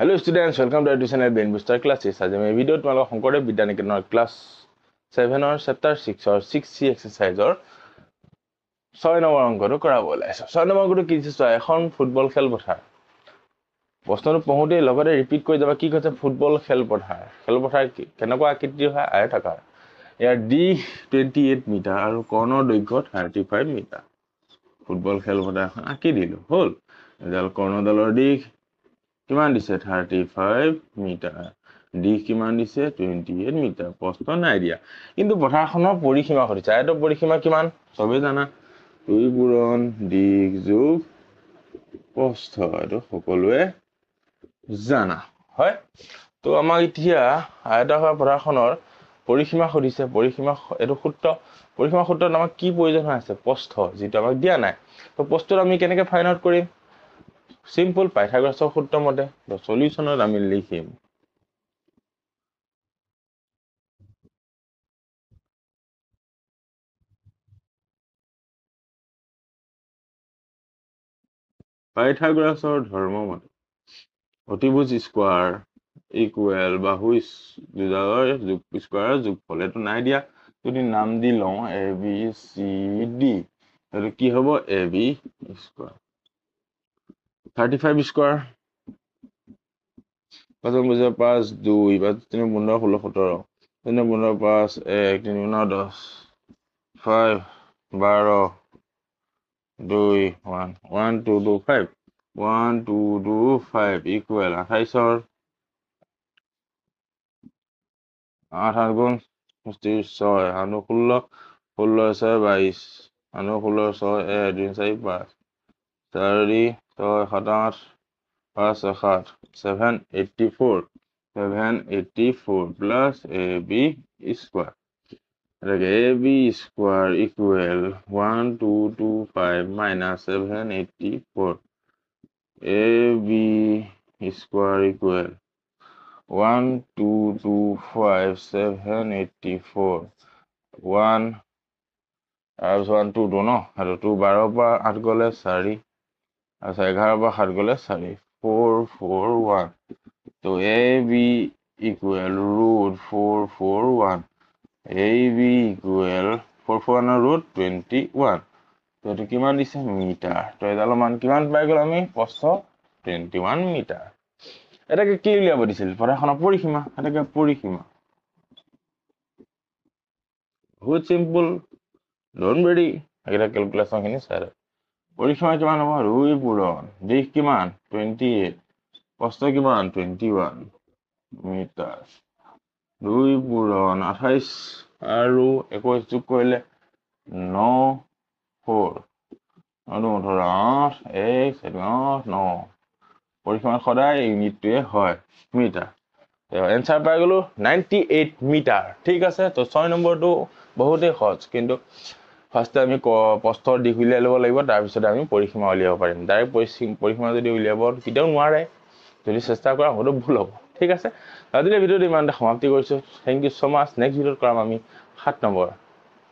Hello students, welcome to our channel Brain Booster Classes. आज मैं video तुम्हारा Shankardev Vidyaniketan class 7 और चैप्टर 6 और 6C एक्सरसाइज और 6 নম্বৰ অংকটো কৰাব ওলাইছো 6 নম্বৰ অংকটো কি দিছে এখন ফুটবল খেল পথাৰ প্ৰশ্নটো পঢ়োতে লগতে ৰিপিট কৰি যাবা কি কৈছে ফুটবল খেল পথাৰ কেনেকুৱা আকৃতিৰ হয় আয়তাকাৰ ইয়াৰ ডি 28 মিটাৰ আৰু কৰ্ণৰ দৈৰ্ঘ্য 35 মিটাৰ ফুটবল খেল পথাৰ এখন আঁকি দিলো হল এডাল কৰ্ণডালৰ দিশ কিমান দিছে 35 মিটাৰ ডি কিমান দিছে 28 মিটাৰ প্ৰশ্ন নাই দিয়া কিন্তু পথাৰখনৰ পৰিসীমা কৰিছে আয়তৰ পৰিসীমা কিমান সবে জানা 2 পূৰণ দিশ যোগ প্ৰস্থ এটো সকলোৱে জানা হয় তো আমাক এতিয়া আয়তাকাৰ পথাৰখনৰ পৰিসীমা কৰিছে পৰিসীমা এটো সূত্ৰ পৰিসীমা সূত্ৰত আমাক কি প্ৰয়োজন আছে প্ৰস্থ যেটো আমাক দিয়া নাই তো প্ৰস্থটো আমি কেনেকৈ ফাইন্ড আউট কৰিম Simple Pythagoras সূত্ৰ মতে the solution আমি লিখিম Pythagoras ধৰ্ম মতে অতিভুজ স্কয়াৰ ইকুৱেল বাহু দুডালৰ যোগ স্কয়াৰ যোগফল এটো নাই দিয়া যদি নাম দি লওঁ a b c d এটো কি হ'ব a b স্কয়াৰ 35 স্কয়াৰ 5 বুজা 5 2 বা 3 গুণ 16 17 3 গুণ 5 1 3 গুণ 10 5 12 2 1 1 2 2 5 1 2 2 5 equal 28 8 গুণ 6 আনু 16 16 6 22 আনু 16 6 1 2 4 5 4 6 7 8 5 7 784 784 plus ab square ab square equal 1225 minus 784 ab square equal 1225 784 1 as 1 2 2 no আৰু 2 12 পৰা 8 গলে 4 as 11 পৰা 7 গলে 4 4 4 1 so ab equal root 4 4 1 ab equal 4 4 1 root 21 তো এটো কিমান দিছে মিটাৰ তো এডালৰ মান কিমান পাই গল আমি প্ৰস্থ 21 মিটাৰ এটাকে কি উলিয়াব দিছিল পথাৰখনৰ পৰিসীমা এটাকে পৰিসীমা বহুত সিম্পল ডন্ট ভেৰি এটা ক্যালকুলেশন খিনি চাই পৰিসীমা কিমান হ'ব 2 পূৰণ দিশ কিমান 28 প্ৰস্থ কিমান 21 মিটাৰ 2 পূৰণ 28 আৰু 21 যোগ কৰিলে 9 4 আৰু 8 1 7 9 পৰিসীমা সদায় ইউনিটটোৱে হয় মিটাৰ তো এনসাৰ পাই গলো 98 মিটাৰ ঠিক আছে তো 6 নম্বৰটো বহুতেই সহজ কিন্তু ফাৰ্স্ট আমি প্ৰস্থৰ দিশ উলিয়াই লব লাগিব তাৰ পিছত আমি পৰিসীমা উলিয়াব পাৰিম ডাইৰেক্ট পৰিসীমা যদি উলিয়াব কিতেও নোৱাৰে যদি চেষ্টা কৰা হয়তো ভুল হ'ব ঠিক আছে আজিৰ ভিডিওটো ইমানতে সমাপ্তি কৰিছো থ্যাংক ইউ সো মাচ নেক্সট ভিডিওত কৰাম আমি 7 নম্বৰ